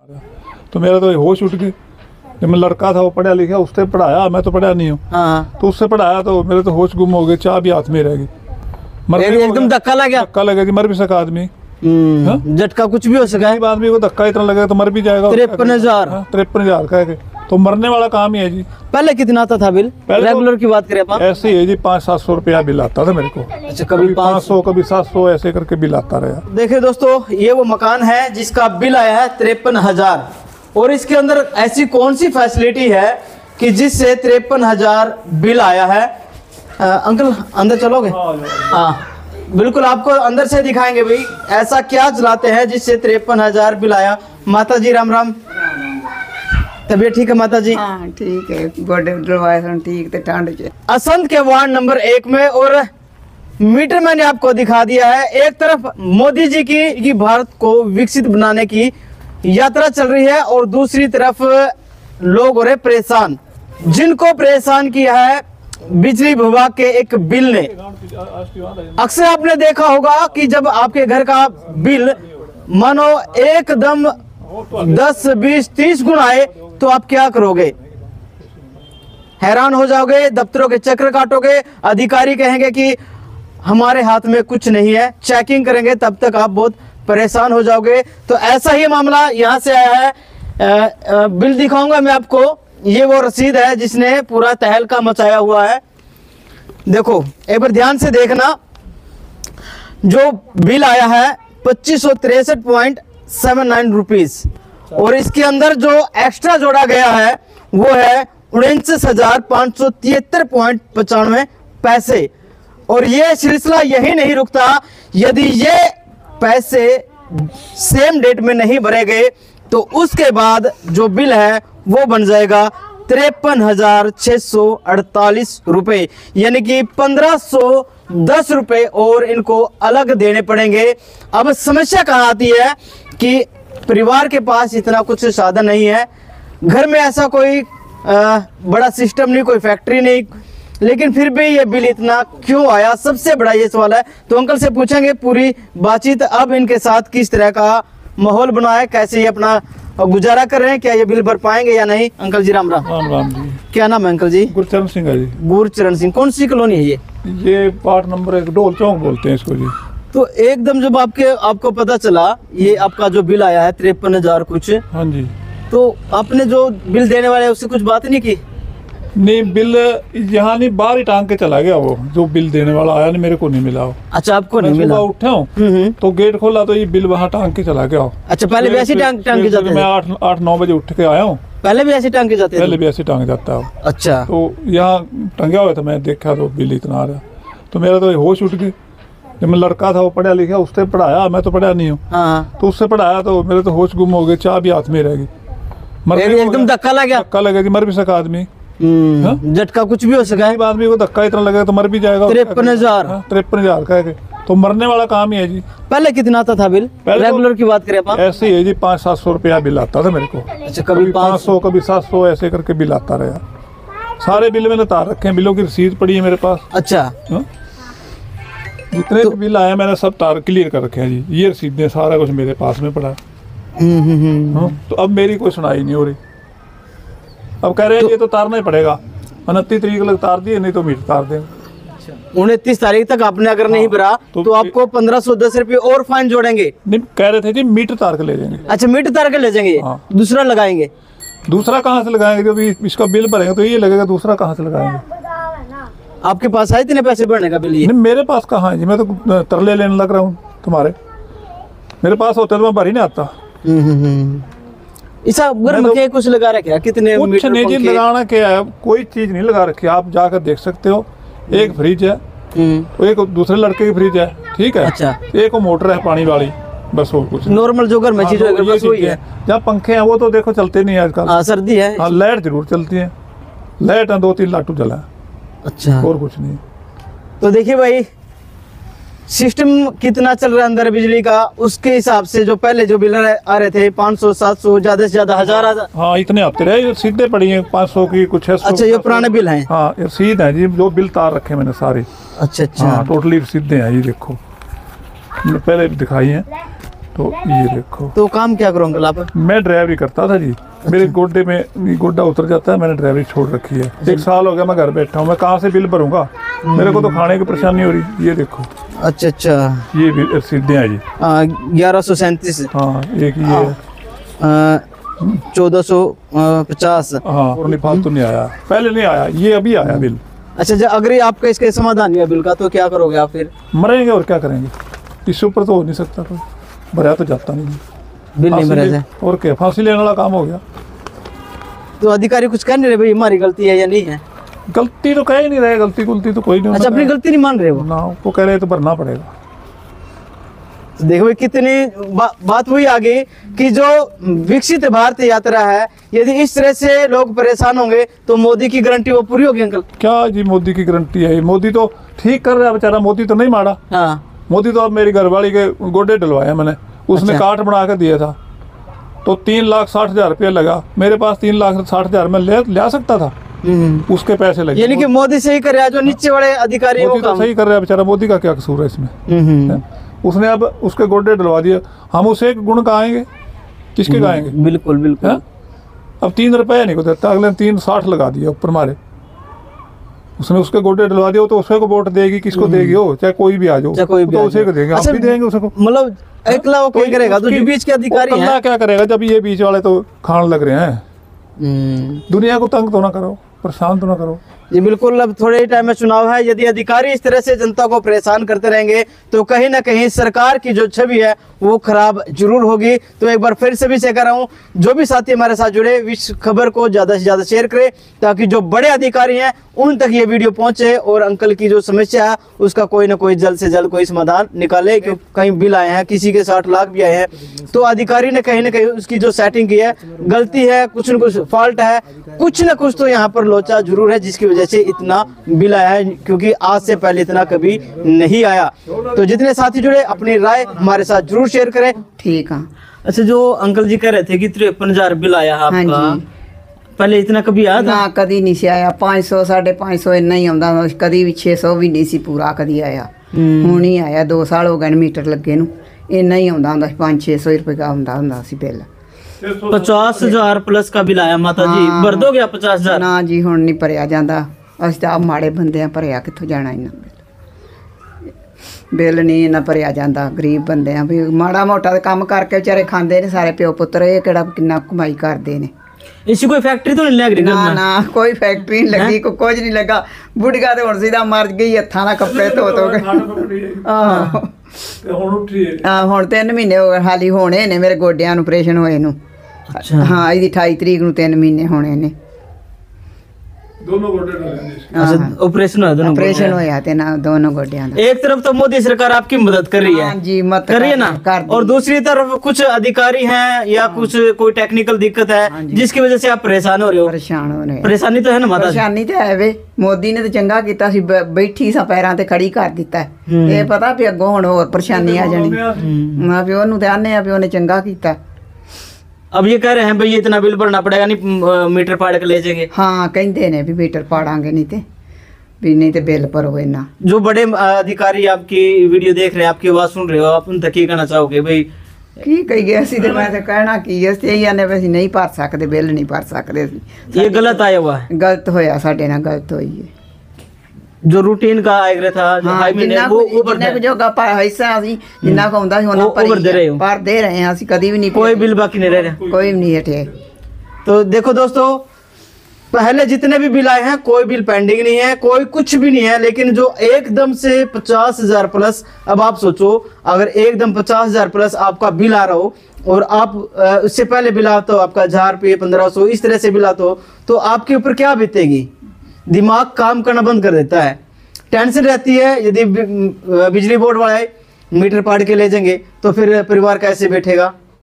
तो मेरा तो होश उठ गई। जब मैं लड़का था वो पढ़ा लिखा, उससे पढ़ाया, मैं तो पढ़ा नहीं हूँ। हाँ। तो उससे पढ़ाया तो मेरे तो होश गुम हो गए, चाह भी हाथ में रह गई। एकदम धक्का लग गया। धक्का लगेगा, मर भी सका आदमी। झटका कुछ भी हो सका है। आदमी को धक्का इतना लगेगा तो मर भी जाएगा। 53,000। 53,000 का है, तो मरने वाला काम ही है जी। पहले कितना आता था बिल? रेगुलर की बात करें अपन, ऐसे ही है जी, 500-700 रुपया बिल आता था मेरे को। अच्छा, कभी 500 कभी 700 ऐसे करके बिल आता रहा। देखिए दोस्तों, ये वो मकान है जिसका बिल आया है 53,000। और इसके अंदर ऐसी कौन सी फैसिलिटी है कि जिससे 53,000 बिल आया है? अंकल अंदर चलोगे? हाँ बिल्कुल, आपको अंदर से दिखाएंगे भाई ऐसा क्या चलाते हैं जिससे 53,000 बिल आया। माता जी राम राम। तबीयत ठीक है माता जी? हाँ ठीक है, गोडे दरवाजे ठीक थे, ठंड च असंध के वार्ड नंबर 1 में। और मीटर मैंने आपको दिखा दिया है। एक तरफ मोदी जी की भारत को विकसित बनाने की यात्रा चल रही है और दूसरी तरफ लोग हो रहे परेशान। जिनको परेशान किया है बिजली विभाग के एक बिल ने। अक्सर आपने देखा होगा कि जब आपके घर का बिल मानो एकदम 10, 20, 30 गुना आए तो आप क्या करोगे? हैरान हो जाओगे, दफ्तरों के चक्कर काटोगे, अधिकारी कहेंगे कि हमारे हाथ में कुछ नहीं है, चेकिंग करेंगे, तब तक आप बहुत परेशान हो जाओगे। तो ऐसा ही मामला यहाँ से आया है। बिल दिखाऊंगा मैं आपको। ये वो रसीद है जिसने पूरा तहलका मचाया हुआ है। देखो एक बार ध्यान से देखना, जो बिल आया है 2563.79 रुपीज। और इसके अंदर जो एक्स्ट्रा जोड़ा गया है वो है 49,573.95 पैसे। और ये सिलसिला यही नहीं रुकता, यदि ये पैसे सेम डेट में नहीं भरे गए तो उसके बाद जो बिल है वो बन जाएगा 53,648 रुपए, यानी कि 1,510 रुपए और इनको अलग देने पड़ेंगे। अब समस्या कहाँ आती है कि परिवार के पास इतना कुछ साधन नहीं है, घर में ऐसा कोई बड़ा सिस्टम नहीं, कोई फैक्ट्री नहीं, लेकिन फिर भी ये बिल इतना क्यों आया? सबसे बड़ा ये सवाल है। तो अंकल से पूछेंगे पूरी बातचीत। अब इनके साथ किस तरह का माहौल बना है, कैसे ये अपना गुजारा कर रहे हैं, क्या ये बिल भर पाएंगे या नहीं? अंकल जी राम राम। राम राम जी। क्या नाम है अंकल जी? गुरचरण सिंह है जी। गुरचरण सिंह। कौन सी कॉलोनी है ये? ये वार्ड नंबर 1 डोल चौक बोलते हैं इसको जी। तो एकदम जब आपको पता चला ये आपका जो बिल आया है 53,000 कुछ, हाँ जी, तो आपने जो बिल देने वाले उससे कुछ बात नहीं की? नहीं, बिल यहाँ नहीं, बाहर ही टांग के चला गया वो। जो बिल देने वाला आया नहीं, मेरे को नहीं मिला वो। अच्छा, आपको नहीं मिला? उठा हूँ तो गेट खोला तो ये बिल वहाँ टांग के चला गया। अच्छा, पहले भी ऐसे टांग के जाते थे? मैं 8-9 बजे उठ के आया हूँ। पहले भी ऐसे टांग के जाते थे? पहले भी ऐसे टांग जाता है। अच्छा। तो यहाँ टंगा हुआ था, मैं देखा तो बिल इतना आ रहा, तो मेरा तो होश उठ गई। जब मैं लड़का था वो पढ़ा लिखा, उससे पढ़ाया, मैं तो पढ़ा नहीं हूँ। हाँ। तो उससे पढ़ाया तो मेरे तो होश गुम हो गए, चाह भी हाथ में रह गई। एकदम धक्का लग गया। धक्का लगेगा, मर भी सका आदमी। झटका कुछ भी हो सका है। आदमी को धक्का इतना लगेगा तो मर भी जाएगा। 53,000 का है, तो मरने वाला काम ही है जी। पहले कितना आता था बिल? रेगुलर की बात करें अपन, ऐसे ही है जी, 500-700 रुपया बिल आता था मेरे को। अच्छा, कभी 500 कभी 700 ऐसे करके बिल आता रहा। सारे बिल मैंने उतार रखे हैं, बिलों की रसीद पड़ी है मेरे पास। अच्छा। जितने भी बिल आए मैंने सब तार क्लियर कर रखे हैं जी। ये रसीदें सारा कुछ मेरे पास में पड़ा। तो अब मेरी कोई सुनाई नहीं हो रही। अब कह रहे हैं ये तो तारना ही पड़ेगा। 29 तारीख लग तार दिए, नहीं तो मीटर तार देंगे। 29 तारीख तक आपने अगर नहीं भरा तो आपको 1,510 रुपये और फाइन जोड़ेंगे। नहीं, कह रहे थे जी मीटर तार के ले जाएंगे। अच्छा, मीटर तार के ले जाएंगे। दूसरा लगाएंगे? दूसरा कहाँ से लगाएंगे? जब इसका बिल भरेंगे तो ये लगेगा, दूसरा कहाँ से लगाएंगे? आपके पास है इतने पैसे भरने का बिल? नहीं, मेरे पास कहाँ है जी, मैं तो तरले लेने लग रहा हूँ तुम्हारे। मेरे पास होते तो मैं भर ही नहीं आता। इसा घर में क्या कुछ लगा रखे? कितने कुछ नहीं जी, लगाना क्या है, कोई चीज नहीं लगा रखी। आप जाकर देख सकते हो। एक फ्रिज है, तो एक दूसरे लड़के की फ्रिज है, ठीक है। अच्छा। एक मोटर है पानी वाली, बस और कुछ नॉर्मल जो घर में चीज है बस वही है। जहाँ पंखे हैं वो तो देखो चलते नहीं है आजकल। हाँ, सर्दी है। हाँ, लाइट जरूर चलती है, लाइट है 2-3 लाटू जला है। अच्छा, और कुछ नहीं। तो देखिए भाई, सिस्टम कितना चल रहा है अंदर बिजली का, उसके हिसाब से जो पहले जो बिल आ रहे थे 500, 700, ज्यादा से ज्यादा 1,000। हाँ, इतने आते रहे, सीधे पड़ी है 500 की, कुछ 600। अच्छा, ये पुराने बिल हैं? हाँ, ये रसीद है जी, जो बिल तार रखे मैंने सारे। अच्छा। हाँ, टोटली रसीदें हैं ये देखो, पहले दिखाई है। तो ये देखो, तो काम क्या करो अंकल आप? मैं ड्राइवरी करता था जी। मेरे गोड्डे में ये गोड्डा उतर जाता है, मैंने ड्राइवरी छोड़ रखी है। 1 साल हो गया मैं घर बैठा हूँ, मैं कहाँ से बिल भरूंगा? मेरे को तो खाने की परेशानी हो रही। ये देखो, अच्छा अच्छा, ये भी रसीदें हैं जी। 1137, हाँ, एक ये है। 1450। हाँ, और फालतू नहीं आया, पहले नहीं आया, ये अभी आया बिल। अच्छा, जब अगर आपका इसके समाधान हुआ बिल का, तो क्या करोगे आप फिर? मरेंगे और क्या करेंगे, इससे ऊपर तो हो नहीं सकता कोई। भरा तो जाता नहीं, बिल नहीं भरा जाए और क्या, फांसी लेने वाला काम हो गया। तो अधिकारी कुछ कह नहीं रहे भाई हमारी गलती है या नहीं है? गलती तो कह ही नहीं रहे, गलती गुलती तो कोई नहीं। अच्छा, अपनी गलती नहीं मान रहे हो ना, वो कह रहे तो भरना पड़ेगा। तो देखो भाई, कितनी बात हुई आगे कि जो विकसित भारत यात्रा है, यदि इस तरह से लोग परेशान होंगे तो मोदी की गारंटी वो पूरी होगी अंकल? क्या जी, मोदी की गारंटी है? मोदी तो ठीक कर रहा है बेचारा, मोदी तो नहीं मारा। हाँ, मोदी तो अब मेरी घरवाली के गोडे डलवाए मैंने, उसने अच्छा। कार्ड बना कर दिया था, तो 3,60,000 रुपया लगा। मेरे पास 3,60,000 में ले सकता था, उसके पैसे लगे। यानी कि मोदी सही कर रहा है, जो नीचे वाले अधिकारी मोदी तो सही कर रहा है बेचारा, मोदी का क्या कसूर है इसमें? उसने अब उसके गोडे डलवा दिए, हम उसे गुण गाएंगे, किसके गाएंगे? बिल्कुल बिल्कुल। है? अब 3 रुपया नहीं को देता, अगले 3,60 लगा दिया ऊपर मारे। उसने उसके गोडे डलवा दिया, तो उसे को वोट देगी, किसको देगी? हो चाहे कोई भी आ जाओ, चाहे कोई भी तो आ उसे जाए। को देंगे, अच्छा, हम भी देंगे उसको। मतलब एकला वो क्या करेगा? तो जो बीच के अधिकारी हैं, क्या करेगा जब ये बीच वाले तो खान लग रहे हैं? दुनिया को तंग तो ना करो, परेशान तो ना करो। जी बिल्कुल। अब थोड़े ही टाइम में चुनाव है, यदि अधिकारी इस तरह से जनता को परेशान करते रहेंगे तो कहीं ना कहीं सरकार की जो छवि है वो खराब जरूर होगी। तो एक बार फिर से भी से कह रहा हूँ, जो भी साथी हमारे साथ जुड़े, इस खबर को ज़्यादा से ज़्यादा शेयर करें ताकि जो बड़े अधिकारी हैं उन तक ये वीडियो पहुंचे और अंकल की जो समस्या है उसका कोई ना कोई जल्द से जल्द कोई समाधान निकाले। क्योंकि कहीं बिल आए हैं, किसी के 60 लाख भी आए हैं, तो अधिकारी ने कहीं ना कहीं उसकी जो सेटिंग की है गलती है, कुछ न कुछ फॉल्ट है, कुछ न कुछ तो यहाँ पर लोचा जरूर है जिसकी वजह से इतना बिल आया है, क्योंकि आज से पहले इतना कभी नहीं आया। तो जितने साथी जुड़े अपनी राय हमारे साथ जरूर शेयर करें। ठीक है। अच्छा, जो अंकल जी कह रहे थे कि 53,000 बिल आया है आपका, हाँ जी। पहले इतना कभी आया था? ना कदी नहीं से आया, 500 550 इन्ना ही आਉਂਦਾ, कदी भी 600 भी नहीं सी पूरा कदी आया। ਹੁਣ ਹੀ ਆਇਆ 2 ਸਾਲ ਹੋ ਗਏ ਨੇ ਮੀਟਰ ਲੱਗੇ ਨੂੰ, ਇੰਨਾ ਹੀ ਆਉਂਦਾ ਹੁੰਦਾ ਸੀ, 500-600 ਰੁਪਏ ਦਾ ਹੁੰਦਾ ਸੀ ਬਿੱਲ। 50,000 प्लस का बिल आया माता जी, भर दोगे आप 50,000? ਨਾ ਜੀ ਹੁਣ ਨਹੀਂ ਭਰਿਆ ਜਾਂਦਾ, ਅਸੀਂ ਤਾਂ ਆਪ ਮਾੜੇ ਬੰਦੇ ਆ, ਭਰਿਆ ਕਿੱਥੋਂ ਜਾਣਾ ਇੰਨਾ ਬਿੱਲ ਨਹੀਂ ਇਹਨਾਂ ਭਰਿਆ ਜਾਂਦਾ, ਗਰੀਬ ਬੰਦੇ ਆ ਵੀ ਮਾੜਾ ਮੋਟਾ ਤੇ ਕੰਮ ਕਰਕੇ ਵਿਚਾਰੇ ਖਾਂਦੇ ਨੇ ਸਾਰੇ ਪਿਓ ਪੁੱਤਰ, ਇਹ ਕਿਹੜਾ ਕਿੰਨਾ ਕਮਾਈ ਕਰਦੇ ਨੇ। इसी कोई फैक्ट्री तो नहीं लग रही? ਨਾ ਨਾ ਕੋਈ ਫੈਕਟਰੀ ਨਹੀਂ ਲੱਗੀ, ਕੁਝ ਨਹੀਂ ਲੱਗਾ, ਬੁੱਢੀਆਂ ਤੇ ਹੁਣ ਸਿੱਧਾ ਮਰ ਗਈ ਹੱਥਾਂ ਨਾਲ ਕੱਪੜੇ ਧੋ ਧੋ ਕੇ। ਆਹੋ ਹੁਣ 3 ਮਹੀਨੇ ਹੋ ਗਏ ਹਾਲੀ ਹੋਣੇ ਨੇ ਮੇਰੇ ਗੋਡਿਆਂ ਨੂੰ ਆਪਰੇਸ਼ਨ ਹੋਏ ਨੂੰ। अच्छा। ਹਾਂ, ਇਹਦੀ 28 ਤਰੀਕ ਨੂੰ 3 ਮਹੀਨੇ ਹੋਣੇ ਨੇ। दोनों गोडे डले। अच्छा, ऑपरेशन हुआ दोनों? ਆਪਰੇਸ਼ਨ ਹੋਇਆ ਤੇ ਨਾ ਦੋਨੋਂ ਗੋਡਿਆਂ ਦਾ। एक तरफ तो मोदी सरकार आपकी मदद कर रही है, हाँ जी, मदद कर रही है ना, कर दी। और दूसरी तरफ कुछ अधिकारी हैं या कुछ कोई टेक्निकल दिक्कत है जिसकी वजह से आप परेशान हो रहे हो। ਪਰੇਸ਼ਾਨ ਹੋ ਰਹੇ। परेशानी तो है ना माता जी? ਪਰੇਸ਼ਾਨੀ ਤਾਂ ਹੈ ਵੇ, ਮੋਦੀ ਨੇ ਤਾਂ ਚੰਗਾ ਕੀਤਾ ਸੀ, ਬੈਠੀ ਸਾਂ ਪੈਰਾਂ ਤੇ ਖੜੀ ਕਰ ਦਿੱਤਾ। ਇਹ ਪਤਾ ਵੀ ਅੱਗੋਂ ਹੁਣ ਹੋਰ ਪਰੇਸ਼ਾਨੀ ਆ ਜਾਣੀ। ਮਾਂ ਪਿਓ ਨੂੰ ਤੇ ਆਨੇ ਆ ਵੀ ਉਹਨੇ ਚੰਗਾ ਕੀਤਾ। अब ये कह रहे हैं भाई ये इतना बिल भरना पड़ेगा, नहीं मीटर फाड़ के ले जाएंगे। ਹਾਂ ਕਹਿੰਦੇ ਨੇ ਵੀ ਮੀਟਰ ਪਾੜਾਂਗੇ, ਨਹੀਂ ਤੇ ਵੀ ਨਹੀਂ ਤੇ ਬਿੱਲ ਭਰੋ ਇੰਨਾ। जो बड़े अधिकारी आपकी वीडियो देख रहे हैं, आपकी आवाज सुन रहे हो, आप उन तक ये कहना चाहोगे भाई? ਕੀ ਕਹੀਏ ਅਸੀਂ ਤੇ, ਮੈਂ ਤੇ ਕਹਿਣਾ ਕੀ ਅਸੀਂ ਇਹੀ ਆਨੇ ਵੀ ਅਸੀਂ ਨਹੀਂ ਭਰ ਸਕਦੇ, ਬਿੱਲ ਨਹੀਂ ਭਰ ਸਕਦੇ ਅਸੀਂ। ये गलत आया हुआ है, ਗਲਤ ਹੋਇਆ, ਸਾਡੇ ਨਾਲ ਗਲਤ ਹੋਈ ਹੈ। जो रूटीन का आया था, जो ਹਾਂ, हाई ਜਿੰਨਾ वो ਕੁ ਜਿੰਨਾ ਕੁ ਜੋਗਾ ਪਾਇਆ ਹਿੱਸਾ ਅਸੀਂ ਜਿੰਨਾ ਕੁ ਆਉਂਦਾ ਸੀ ਉਹਨਾਂ ਉਹ ਭਰਦੇ ਰਹੇ ਹੋ। ਭਰਦੇ ਰਹੇ ਹਾਂ ਅਸੀਂ, ਕਦੀ ਵੀ ਨਹੀਂ कोई बिल बाकी नहीं रह रहा। ਕੋਈ ਵੀ ਨਹੀਂ ਹਟੇ। तो देखो दोस्तों, पहले जितने भी बिल आए हैं कोई बिल पेंडिंग नहीं है, कोई कुछ भी नहीं है, लेकिन जो एकदम से 50,000 प्लस, अब आप सोचो अगर एकदम 50,000 प्लस आपका बिल आ रहा हो और आप उससे पहले बिल आता हो आपका 1,000 रुपये 1,500 इस तरह से बिल आता हो, तो आपके ऊपर क्या बीतेगी? दिमाग काम करना बंद कर देता है, टेंशन रहती है। यदि बिजली बोर्ड वाले मीटर पाड़ के ले जाएंगे तो फिर परिवार कैसे बैठेगा?